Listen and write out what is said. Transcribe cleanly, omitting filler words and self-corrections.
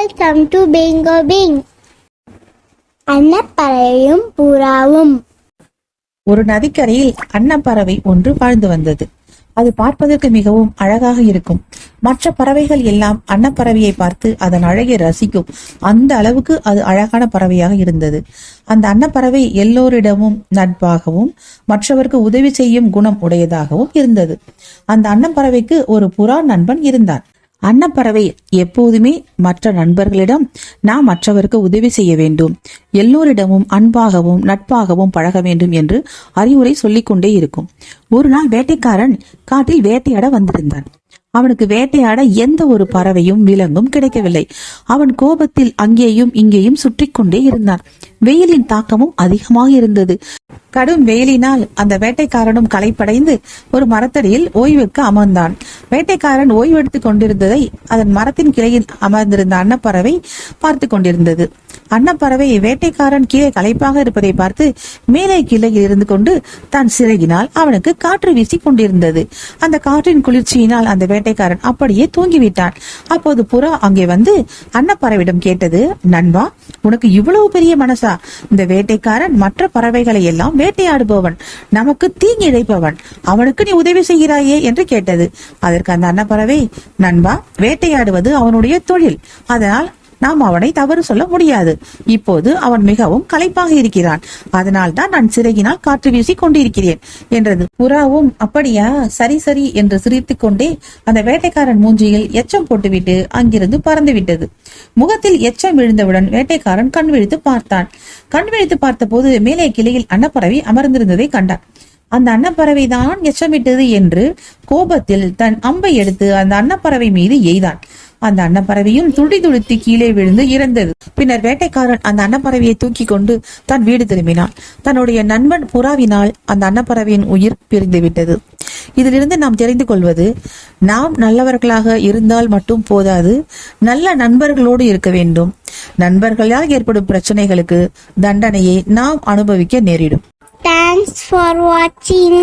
Welcome to Bingo Bing. அன்னப்பறவையும் புறாவும். ஒரு நதிக்கரையில் அன்னப்பறவை ஒன்று வாழ்ந்து வந்தது. அது பார்ப்பதற்கு மிகவும் அழகாக இருக்கும். மற்ற பறவைகள் எல்லாம் அன்னப்பறவையை பார்த்து அதன் அழகை ரசிக்கும். அந்த அளவுக்கு அது அழகான பறவையாக இருந்தது. அந்த அன்னப்பறவை எல்லோரிடமும் நட்பாகவும் மற்றவருக்கு உதவி செய்யும் குணம் உடையதாகவும் இருந்தது. அந்த அன்னப்பறவைக்கு ஒரு புறா நண்பன் இருந்தான். அன்னப்பறவை எப்போதுமே மற்ற நண்பர்களிடம் நாம் மற்றவருக்கு உதவி செய்ய வேண்டும், எல்லோரிடமும் அன்பாகவும் நட்பாகவும் பழக வேண்டும் என்று அறிவுரை சொல்லிக் கொண்டே இருக்கும். ஒரு நாள் வேட்டைக்காரன் காட்டில் வேட்டையாட வந்திருந்தான். அவனுக்கு வேட்டையாட எந்த ஒரு பறவையும் விலங்கும் கிடைக்கவில்லை. அவன் கோபத்தில் அங்கேயும் இங்கேயும் சுற்றி கொண்டே இருந்தான். வெயிலின் தாக்கமும் அதிகமாக இருந்தது. கடும் வெயிலினால் அந்த வேட்டைக்காரனும் களைப்படைந்து ஒரு மரத்தடியில் ஓய்வுக்கு அமர்ந்தான். வேட்டைக்காரன் ஓய்வெடுத்துக் கொண்டிருந்ததை அதன் மரத்தின் கிளையில் அமர்ந்திருந்த அன்னப்பறவை பார்த்து கொண்டிருந்தது. அன்னப்பறவை வேட்டைக்காரன் கீழே களைப்பாக இருப்பதை பார்த்து மேலே கிளையில் இருந்து கொண்டு தன் சிறகினால் அவனுக்கு காற்று வீசி கொண்டிருந்தது. அந்த காற்றின் குளிர்ச்சியினால் அந்த வேட்டைக்காரன் அப்படியே தூங்கிவிட்டான். அப்போது புறா அங்கே வந்து அன்னப்பறவையிடம் கேட்டது, நண்பா, உனக்கு இவ்வளவு பெரிய மனசா? இந்த வேட்டைக்காரன் மற்ற பறவைகளை எல்லாம் வேட்டையாடுபவன், நமக்கு தீங்கி இழைப்பவன், அவனுக்கு நீ உதவி செய்கிறாயே என்று கேட்டது. அதற்கு அந்த அன்னப்பறவை, நண்பா, வேட்டையாடுவது அவனுடைய தொழில், அதனால் நாம் அவனை தவறு சொல்ல முடியாது. இப்போது அவன் மிகவும் களைப்பாக இருக்கிறான், அதனால் தான் நான் சிறகினால் காற்று வீசி கொண்டிருக்கிறேன் என்றது. புறாவும் அப்படியா, சரி சரி என்று சிரித்துக் கொண்டே அந்த வேட்டைக்காரன் மூஞ்சியில் எச்சம் போட்டுவிட்டு அங்கிருந்து பறந்து விட்டது. முகத்தில் எச்சம் விழுந்தவுடன் வேட்டைக்காரன் கண் விழித்து பார்த்தான். கண் விழித்து பார்த்த போது மேலே கிளையில் அன்னப்பறவை அமர்ந்திருந்ததை கண்டான். அந்த அன்னப்பறவை தான் எச்சமிட்டது என்று கோபத்தில் தன் அம்பை எடுத்து அந்த அன்னப்பறவை மீது எய்தான். அந்த அன்னப்பறவையும் துடி துடித்து கீழே விழுந்து இறந்தது. பின்னர் வேட்டைக்காரன் அந்த அன்னப்பறவையை தூக்கி கொண்டு தன் வீடு திரும்பினான். தன்னுடைய நண்பன் புறாவினால் அந்த அன்னப்பறவையின் உயிர் பிரிந்து விட்டது. இதிலிருந்து நாம் தெரிந்து கொள்வது, நாம் நல்லவர்களாக இருந்தால் மட்டும் போதாது, நல்ல நண்பர்களோடு இருக்க வேண்டும். நண்பர்களால் ஏற்படும் பிரச்சனைகளுக்கு தண்டனையை நாம் அனுபவிக்க நேரிடும். Thanks for watching.